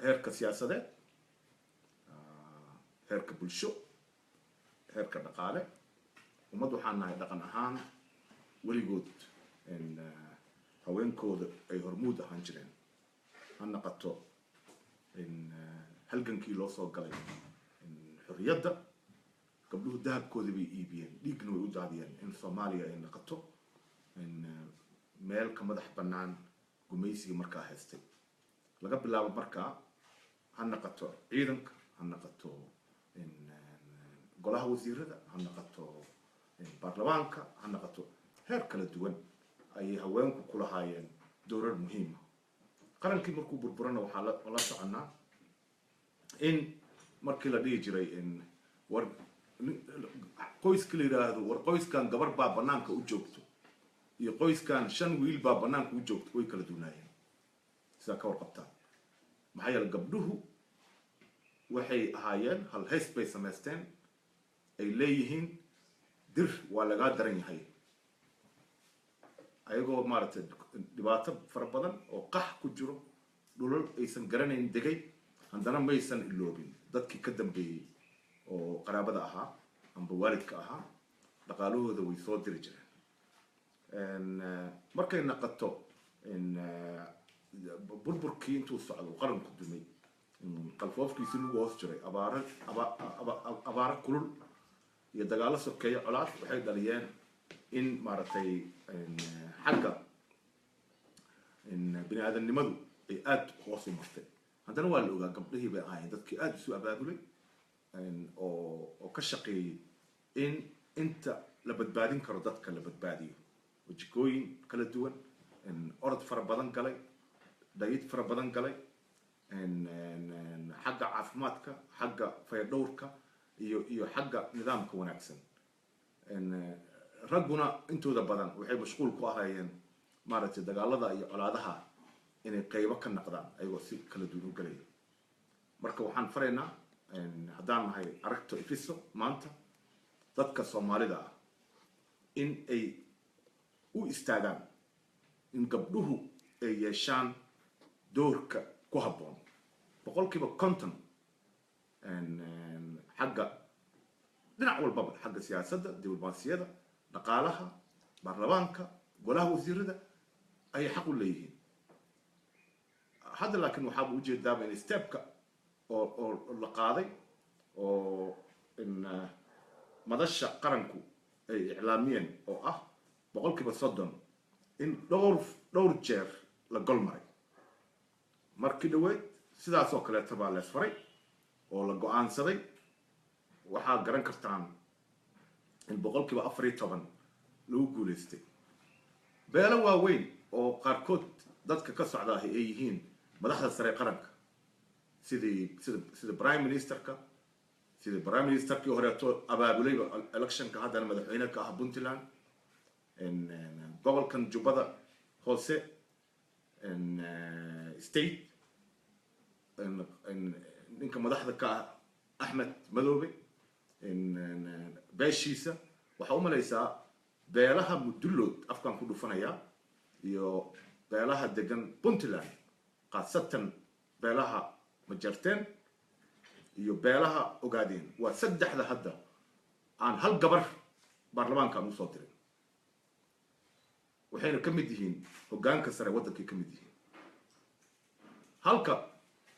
heerka siyaasadeed, heerka bulsho, heerka dhaqaale. ummad waxaan nahay dhaqan ahaan weligood haweenkooda ay hormuud ahaan jireen. ha naqato halgankii loo soo galay xorriyadda, gabdhuhu dahabkooda bay iibiyeen, dhiigna way u daadiyeen in Soomaaliya ay naqato meel ka madax bannaan gumaysiga markaa haystay. laga bilaabo markaa ha naqato ciidanka, ha naqato golaha wasiirada, ha naqato baarlamaanka, ha naqato heer kala duwan ayay haweenku ku lahaayeen dowrar muhiim ah. qarankii markuu burburana waxaa la soconaa in markii la dhihi jiray war qoyska la yiraahdo war qoyskan gabar baa banaanka u joogto iyo qoyskan 5 wiil baa banaanka u joogto way kala duwanaayeen. sida ka warqabtaan maxaa yeelay gabdhuhu waxay ahaayeen hal heys bay samaysteen ay leeyihiin dir waa laga daran yahay, ayagoo maaragtay dhibaato fara badan oo qax ku jiro, dhulal aysan garanayn degay, haddana maysan iloobin dadkii ka dambeeyey oo qaraabada ahaa amba waalidka ahaa, dhaqaalahooda way soo diri jireen. markay naqato burburkii intuu socdo qaranku dumay, qalfoofkiisi lagu hoos jiray abaaro kulul iyo dagaalo sokeeyo colaad waxay dhaliyeen in maaragtay xagga bini aadamnimadu ay aad hoos u martay. haddana waa la ogaa gabdhihii bay ahaayeen dadkii aad isu abaabulay oo ka shaqeeyey in inta la badbaadin karo dadka la badbaadiyo, wajikooyin kala duwan, orod fara badan galay, dayid fara badan galay, xagga caafimaadka, xagga fayadhowrka iyo xagga nidaamka wanaagsan. ragguna intooda badan waxay mashquul ku ahaayeen maaragtay dagaalada iyo colaadaha inay qaybo ka naqdaan ayagoo si kala duwan u galaya. marka waxaan faraynaa haddaan nahay aragto ifiso maanta dadka Soomaalida ah in ay u istaagaan in gabdhuhu ay yeeshaan doorka ku habboon boqolkiiba 50 xagga dhinac walbaba, xagga siyaasadda, diblomaasiyadda, dhaqaalaha, baarlamaanka, golaha wasiirada ay xaq u leeyihiin. hadda laakiin waxaa u jeedaa in stepka oo la qaaday oo madasha qaranku ay iclaamiyeen oo ah boqolkiiba 30 in dhowr jeer la golmaray. markii dhaweyd sidaas oo kale tabaa la isfaray oo la go'aansaday. waxaa garan kartaan in boqolkiiba 14 lagu guuleystay. beelo waaweyn oo qaarkood dadka ka socda ay yihiin madaxda sare qaranka sida prime ministerkii horeeto abaabulay electionka haddana madaxweyne ka ah Puntland, gobolkan Jubbada Hoose state ninka madaxda ka ah Axmed Madoobe beeshiisa. waxaa u malaysaa beelaha Mudullood afkaan ku dhufanaya iyo beelaha degan Puntland, qaasatan beelaha Majarteen iyo beelaha Ogaadeen, waa saddexda hadda aan hal gabar baarlamaanka u soo dirin. waxayna ka mid yihiin hoggaanka sare waddankay ka mid yihiin. halka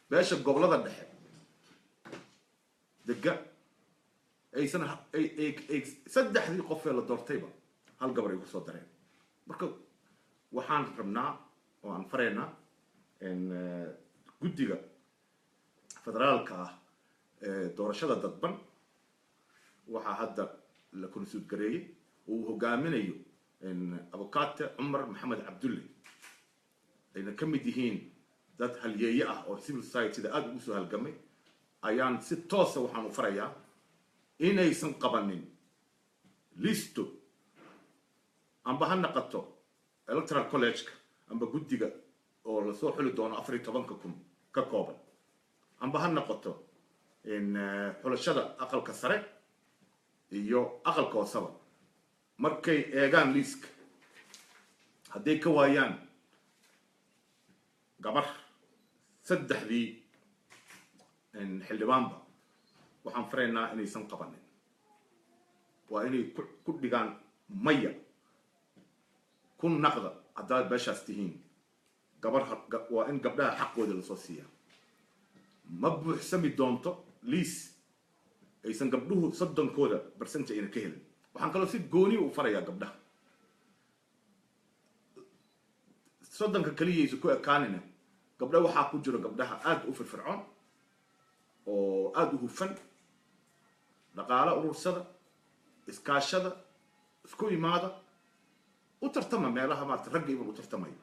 beesha gobolada dhexe dega aysan saddexdii qof ee la doortayba hal gabar ay ku soo dareen. marka waxaan rabnaa oo aan faraynaa guddiga federaalka ah doorashada dadban waxaa hadda la konsuud gareeyay oo uu hogaaminayo abukaate Cumar Maxamed Cabdulle, ayna ka mid yihiin dad halyeeye ah oo civil society-da aad ugu soo halgamay. ayaan si toosa waxaan u farayaa inaysan qabanin listo amba ha naqato electoral college-ka amba guddiga oo la soo xuli doono 14,000 ka kooban, amba ha noqoto xulashada aqalka sare iyo aqalka hooseba. markay eegaan liiska hadday ka waayaan gabar saddexdii xildhibaanba waxaan faraynaa inaysan qabanin waa inay ku dhigaan maya ku naqda haddaad beeshaas tihiin waa in gabdhaha xaqooda lasoo siiyaa ma buuxsami doonto liis aysan gabdhuhu 30% ayna ka helin waxaan kaloo si gooni u farayaa gabdhaha 30 kaliyaysu ku ekaanina gabdha waxaa ku jiro gabdhaha aad u firfircoon oo aad u hufan dhaqaale urursada iskaashada isku imaada u tartama meelaha maarta ragga iba u tartamay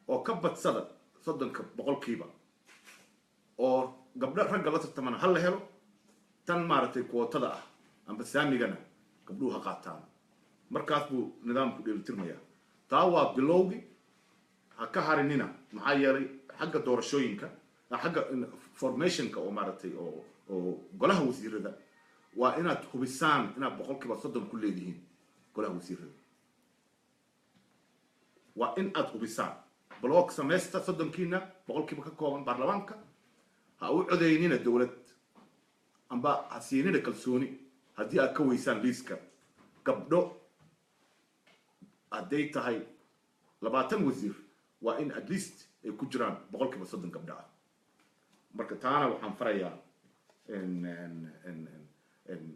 oo ka badsada 30% oo gabdha ragga la tartamana hal la helo tan maartay quotada ah amba saamigana gabdhuhu ha qaataan markaas buu nidaamku dheelitirmayaa taa waa bilowgi ha ka harinina maxaa yeelay xagga doorashooyinka xagga formationka oo maartay oo golaha wasiirada waa inaad hubisaan inaad 30% ku leedihiin golaha wasiirada waa in aad hubisaan block semester 30% ka kooban baarlamaanka ha u codeynina dawlad amba ha siinina kalsooni haddii aad ka weysaan liiska gabdho hadday tahay 20 wasiir waa in at least ay ku jiraan 30% gabdha ah marka taana waxaan farayaa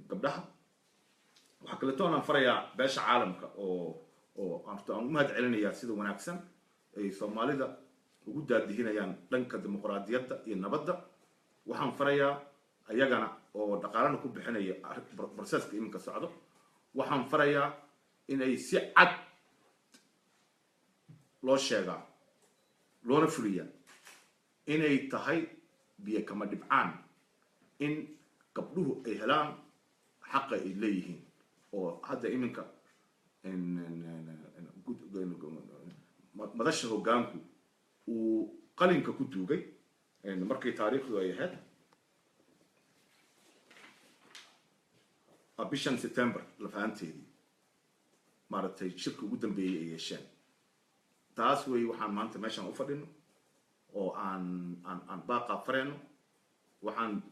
gabdhaha waxaa kaleeto aan farayaa beesha caalamka oo aan u mahad celinayaa sida wanaagsan ay Soomaalida ugu daadihinayaan dhanka dimuqraadiyadda iyo nabadda waxaan farayaa ayagana oo dhaqaalana ku bixinaya processka iminka socdo waxaan farayaa inay si cad loo sheegaa loona fuliyaa inay tahay biyo kama dhibcaan in gabdhuhu ay helaan xaqa ay leeyihiin oo hadda iminka madasha hoggaanku uu qalinka ku duugay markay taariikhdu ay ahayd bishan September la fahanteedii maartay shirka ugu dambeeyay ay yeesheen taas way waxaan maanta meeshan u fadhino oo aan baaqa fareyno waxaan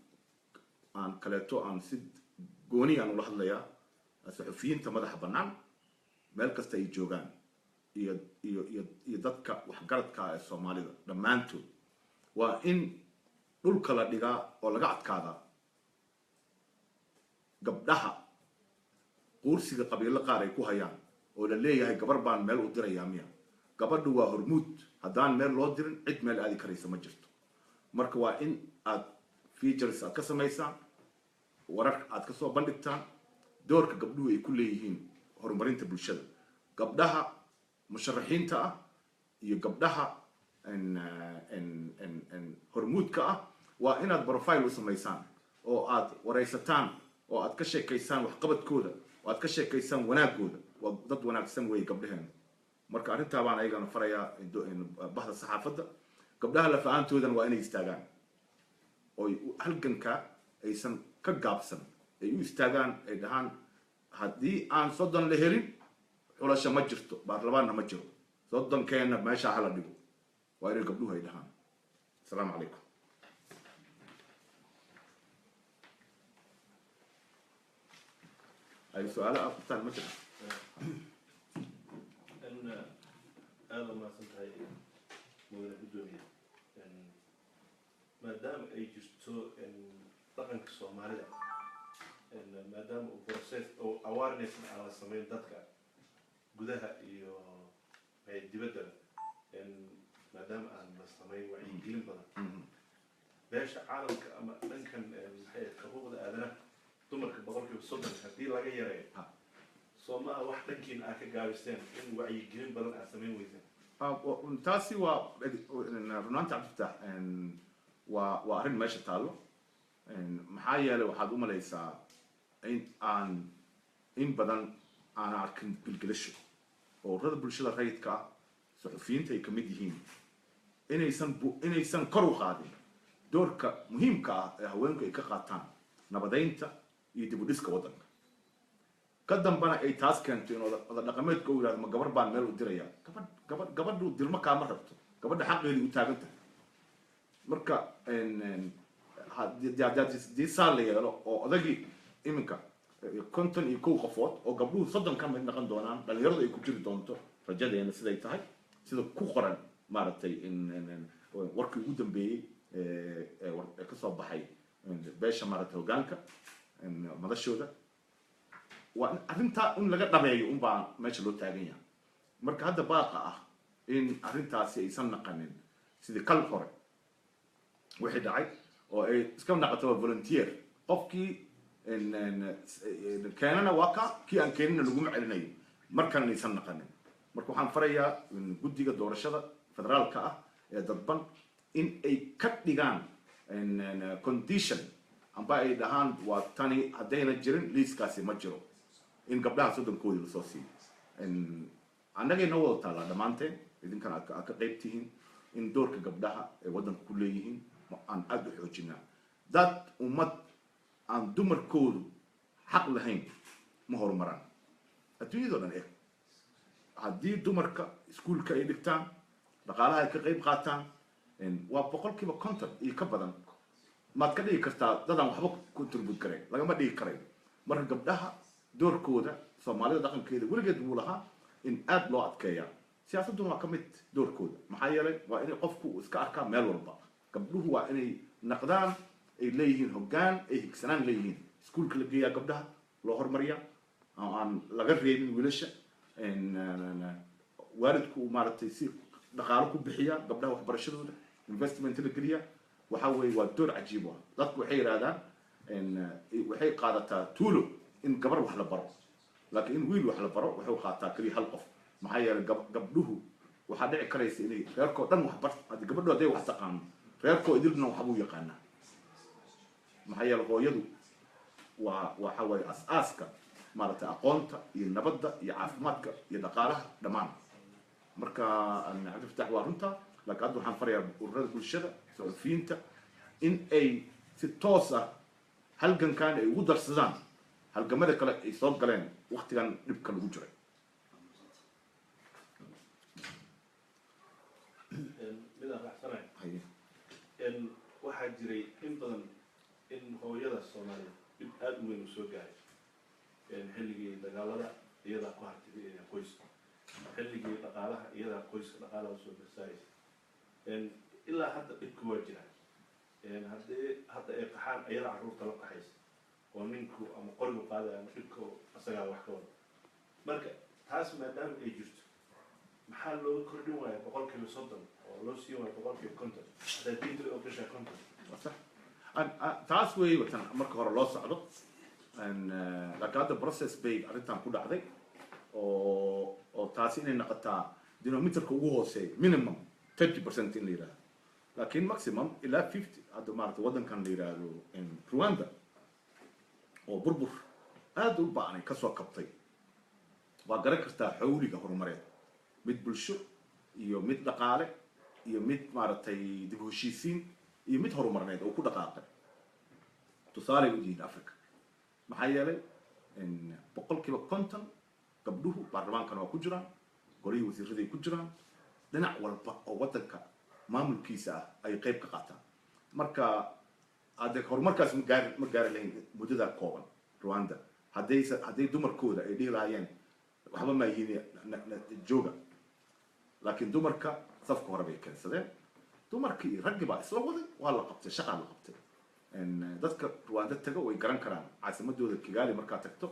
kaleeto aan si gooni aan ula hadlayaa saxufiyiinta madaxa bannaan meel kasta ay joogaan iyo dadka waxgaradka ee Soomaalida dhammaantood waa in dhulka la dhigaa oo laga adkaadaa gabdhaha kursiga qabiilo qaar ay ku hayaan oo la leeyahay gabar baan meel u dirayaa miya gabadhu waa hormuud haddaan meel loo dirin cid meel aadi karaysa ma jirto marka waa in aad features aad ka samaysaan warar aad ka soo bandhigtaan doorka gabdhuhu ay ku leeyihiin horumarinta bulshada gabdhaha musharaxiinta ah iyo gabdhaha hormuudka ah waa inaad profile u samaysaan oo aad waraysataan oo aad ka sheekaysaan waxqabadkooda oo aad ka sheekaysaan wanaagooda waa dad wanaagsan way gabdhaheena marka arrintaa baan ayagana farayaa bahda saxaafadda gabdhaha la fahantoodana waa inay istaagaan oo halganka aysan ka gaabsan ay u istaagaan ay dhahaan haddii aan 30 la helin xulasho ma jirto baarlamaanna ma jiro 30keena meesha hala dhigo waa inay gabdhuhu ay dhahaan assalaamu calaykum ay su'aalo aftaan ma jiro هذا ما سنتهي مودة الدنيا ما دام أي جزء طبعاً كسوماليا ما دام بروسيس أو awareness على سمين ذاتك جودها إيو هي دبادة ما دام أن سمين وعي جيل بدن ليش عالم كأما ممكن حياة كهوب هذا تمرك بقولك بصدق هدي لا غيره سوما واحد كين أكيد جالسين إن وعي جيل بدن أسمين ويزن taasi waa runaanta cabdiftax waa arrin meesha taallo maxaa yeelay waxaad u malaysaa in badan aan arkin gilgilasho oo ururada bulshada rayidka ah saxufiyiinta ay ka mid yihiin inaysan kor u qaadin doorka muhiimka ah ee haweenku ay ka qaataan nabadeynta iyo dib u dhiska waddanka ka dambana ay taas keento in wada dhaqameedka uu yiraahdo ma gabar baan meel u dirayaa gabadhu dilma kaama rabto gabadha xaqeedii u taagan tahay marka haddii saa la yeelo oo odagii iminka konton iyo kow qofood oo gabdhuhu 30 ka mid noqon doonaan dhalinyaradu ay ku jiri doonto rajadeena siday tahay sida ku qoran maaragtay in warkii ugu dambeeyey ee ka soo baxay beesha maaragtay hoggaanka madashooda waa arrintaa in laga dhameeyo unbaa meesha loo taagan yahay marka hadda baaqa ah in arrintaasi aysan naqanin sidii kal hore wixii dhacay oo ay iska naqato volunteer qofkii keenana waa ka kii aan keenina laguma celinayo markan aysan naqanin marka waxaan farayaa guddiga doorashada federaalka ah ee dadban in ay ka dhigaan condition amba ay dhahaan waa tani haddayna jirin liiskaasi ma jiro in gabdhaha sodonkoodii lasoo siiyo annagay noo wada taallaa dhammaanteen idinkana aad ka qayb tihiin in doorka gabdhaha ay waddanka ku leeyihiin aan aad u xoojinaa dad ummad aan dumarkoodu xaq lahayn ma horumaraan adduunyadoo dhan haddii dumarka iskuulka ay dhigtaan dhaqaalaha ay ka qayb qaataan waa 50% iyo ka badan maad ka dhigi kartaa dadaan waxba ku turbud karayn lagama dhigi karayn marka gabdhaha doorkooda soomaalida dhaqankeeda weligeed buu lahaa in aad loo adkeeyaa siyaasadduna waa ka mid doorkooda maxaa yeelay waa inay qofku iska arkaa meel walba gabdhuhu waa inay naqdaan ay leeyihiin hoggaan ay higsanaan leeyihiin iskuulka la geeyaa gabdhaha loo hormariyaa aan laga reebin wiilasha waalidku maaragtay si dhaqaalo ku bixiya gabdhaha waxbarashadooda investment la geliya waxa weeye waa door cajiib ah dadku waxay yiraahdaan waxay qaadataa tuulo in gabar wax la baro laakiin in wiil wax la baro wuxuu qaataa kaliya hal qof maxaa yeelay gabdhuhu waxaa dhici karaysa inay reerkoo dhan wax bar haddii gabadhu hadday wax taqaano reerkoo idilna waxbuu yaqaanaa maxaa yeelay hooyadu waxa weeye as-aaska maaragtay aqoonta iyo nabadda iyo caafimaadka iyo dhaqaalaha dhammaan marka cabdifataax waa runta laakiin hadda waxaan farayaa ururada bulshada saxufiyiinta in ay si toos ah halgankan ay ugu darsadaan halgamada kale ay soo galeen waqtigan dhibka lagu jiray midaan raacsanahay waxaa jiray in badan in hooyada Soomaaliya dib aad u weyn u soo gaaray xilligii dagaalada iyadaa ku hartay qoyska xilligii dhaqaalaha iyadaa qoyska dhaqaalaha soo gaarsaayay ilaa hadda dhibku waa jiraan hadda ay qaxaan iyada carruurta la qaxaysa oo ninku ama qorigu qaaday ama dhibka asagaa wax ka wada marka taas maadaama ay jirto maxaa looga kordhin waaya 30% oo loo siin waaya 50% hadda diinta oo gashaa 50 taas weeye watan marka hore loo socdo laakiin hadda process bay arrintan ku dhacday oo taasi inay noqotaa denominatorka ugu hooseeya minimum 30% in la yiraahdo laakiin maximum ilaa 50 hadda maaragtay waddankan la yiraahdo Rwanda oo burbur aad u baahnay ka soo kabtay waa garan kartaa xawliga horumareed mid bulsho iyo mid dhaqaale iyo mid maaragtay dib u heshiisiin iyo mid horumarneed oo ku dhaqaaqay tusaale u diin Afrika maxaa yeelay boqolkiiba 50 gabdhuhu baarlamaankana waa ku jiraan golihii wasiirada ay ku jiraan dhinac walba oo waddanka maamulkiisa ah ay qayb ka qaataan marka hadda horumarkaas ma gaari lahayn muddada kooban Rwanda hadday dumarkooda ay dhihi lahaayeen waxba ma yihiin jooga laakiin dumarka safka hore bay keensadeen dumarkii raggi baa isla waday waa la qabtay shaqaa la qabtay dadka Rwanda tago way garan karaan caasimadooda Kigali markaa tagto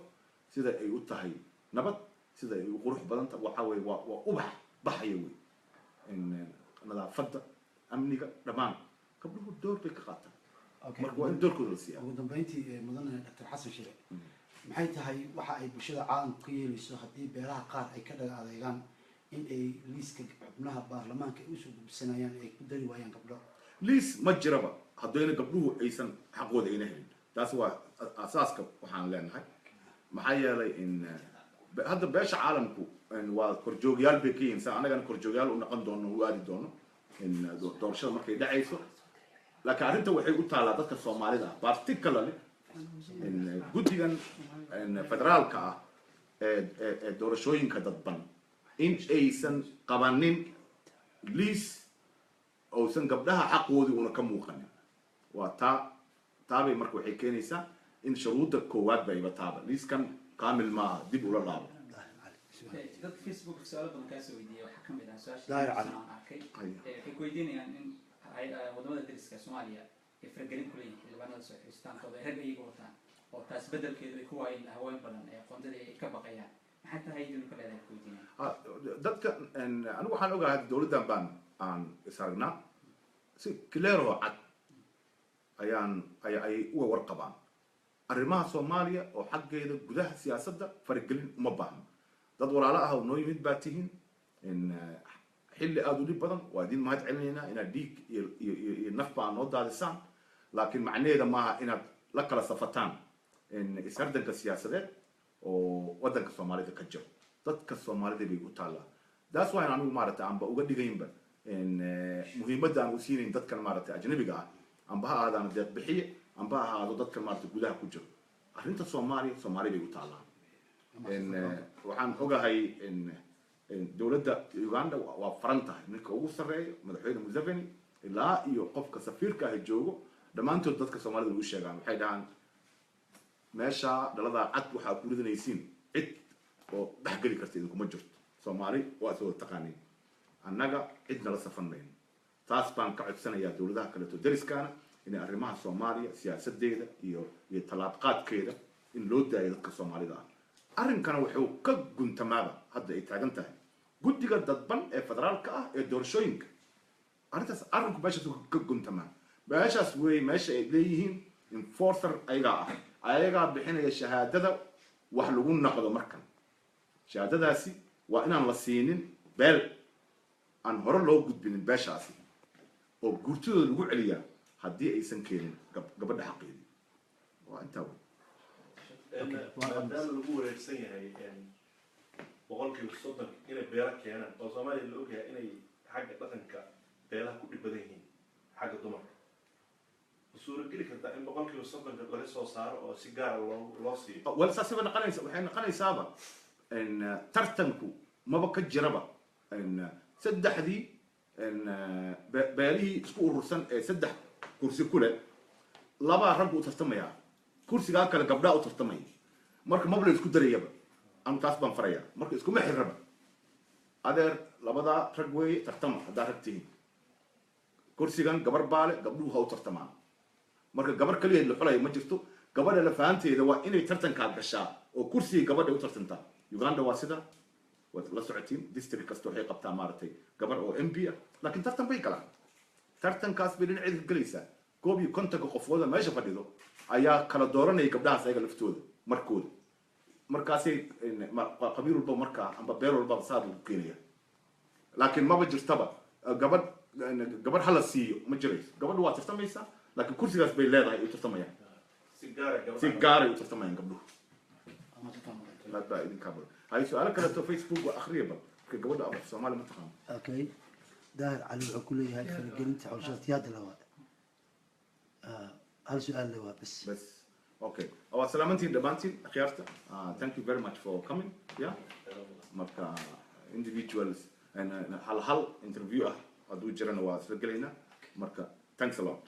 sida ay u tahay nabad sida ay u qurux badan tahay waxa weeye waa ubax baxaya weey nadaafadda amniga dhammaan gabdhuhu door bay ka qaataan marka waa in doorkooda la siiyaa ugu dambeyntii mudane Dr. Xasan Shire maxay tahay waxa ay bulshada caalamka ka yeelayso haddii beelaha qaar ay ka dhaga adeegaan in ay liiska xubnaha baarlamaanka ay usoo gudbisanayaan ay ku dari waayaan gabdho liis ma jiraba haddayna gabdhuhu aysan xaqooda ayna helin taas waa asaaska waxaan leenahay maxaa yeelay hadda beesha caalamku waa korjoogyaal bay ka yihiin sa annagana korjoogyaal u noqon doono u aadi doono doorashada markay dhacayso laakiin arrinta waxay u taalaa dadka Soomaalida particularly guddigan federaalka ah ee doorashooyinka dadban in aysan qabanin liis oosan gabdhaha xaqoodii una ka muuqanin waa taa taabay marka waxay keenaysaa in shuruudda koowaad bayba taaba liiskan kaamil maaha dib ula laabo dadka facebook su'aalo badan kaa soo weydiiyay waxaa ka mid ah Daahir su-aasha Cali. aan arkay waxay ku weydiinayaan in wadamada dariska Soomaaliya ay faragelin ku leeyihiin xildhibaanada soo xiristaankooda ay rag iyaga wataan oo taas bedelkeedu ay ku waayeen haween badan ee qoondadii ay ka baqayaan maxay tahay idinku leedahay ku weydiinayaan dadka anigu waxaan ogahay dowladdan baan aan isragnaa si clear oo cad ay uga warqabaan arrimaha Soomaaliya oo xaggeeda gudaha siyaasadda faragelin uma baahno dad walaalo ah oo noo yimid baa tihiin xilli aad u dhib badan waa idin mahad celinaynaa inaad dhiig iyo naf baa noo daadisaan laakiin macnaheeda maaha inaad la kala safataan ishardanka siyaasadeed oo waddanka Soomaalida ka jiro dadka Soomaalida bay u taallaa daas waa in anigu maaragtay aanba uga dhigaynba muhiimadda aan u siinayn dadkan maaragtay ajnabiga ah amba ha ahaadaan deeq bixiye amba ha ahaado dadkan maaragtay gudaha ku jiro arrinta Soomaali bay u taallaa waxaan ogahay dowladda Uganda waa faran tahay ninka ugu sarreeya madaxweyne Museveni ilaa iyo qofka safiirka ah joogo dhammaantood dadka Soomaalida u sheegaan waxay dhahaan meesha dhalada cad waxa ku ridanaysiin cid oo dhaxgali karta idinkuma jirto Soomaali waa soo taqaaniin annaga cidna la safan mayno taas baan ka codsanayaa dowladaha kale to dariskaana inay arrimaha Soomaaliya siyaasadeeda iyo talaabqaadkeeda in loo daayo dadka Soomaalida ah arrinkana wuxuu ka guntamaaba hadda ay taagan tahay guddiga dadban ee federaalka ah ee doorashooyinka arrintaas arrinku meeshaas ka guntamaa meeshaas weeye meesha ay leeyihiin enforcer ayagaa bixinaya shahaadada wax lagu naqdo markan shahaadadaasi waa inaan la siinin beel aan hore loo gudbinin beeshaasi oo guurtidooda lagu celiyaa haddii aysan keenin gabadha xaqeedii waa intaa wey maadaama lagu wareegsan yahay boqolkiiba 30 inay beela keenaan oo Soomaaliya la ogyahay inay xagga dhaqanka beelaha ku dhib badan yihiin xagga dumarka suurageli kartaa in boqolkiiba 30 laga soo saaro oo si gaar ah loo siiyo wal saasiba waxay noqonaysaaba tartanku maba ka jiraba saddexdii beelihii isku urursan ee saddex kursi ku leh laba rag u tartamaya kursiga kale gabdha u tartamay marka mabla isku darayaba aan taas baan faraya marka isku ma xirraba adeer labada rag way tartama hada ragtiin kursigan gabar baale gabdhuhu ha u tartamaan marka gabar kaliya la xulay ma jirto gabadha la fahanteeda waa inay tartanka gashaa oo kursiga gabadha u tartantaa Uganda waa sida la socotiin district kasto waxay qabtaa maartay gabar oo MP ah laakiin tartan bay galaan tartankaas bay dhinaceeda galaysaa koob iyo kontonka qofooda meesha fadhido ayaa kala dooranaya gabdhahaas ayaga laftooda markooda markaasay qabiil walba markaa amba beel walba saad lagu keenaya laakiin maba jirtaba gabadh hala siiyo ma jirayso gabadhu waa tartamaysaa laakiin kursigaas bay leedahay ay tartamayaan si gaaray u tartamayaan gabdhuhu idinkaa badan hay su-aalo kaleeto facebook waa akhriya bal marka gabadha af Soomaali ma taqaan okay daahir cali wuxuu ku leeyahay faragelinta xulshatiyaada labaad hal su-aal le waa bas okay waa salaamantiin dhammaantiin akhyaarta thank you very much for coming yeah marka individuals hal interview ah hadduu jirana waa isla gelaynaa marka thanks a lot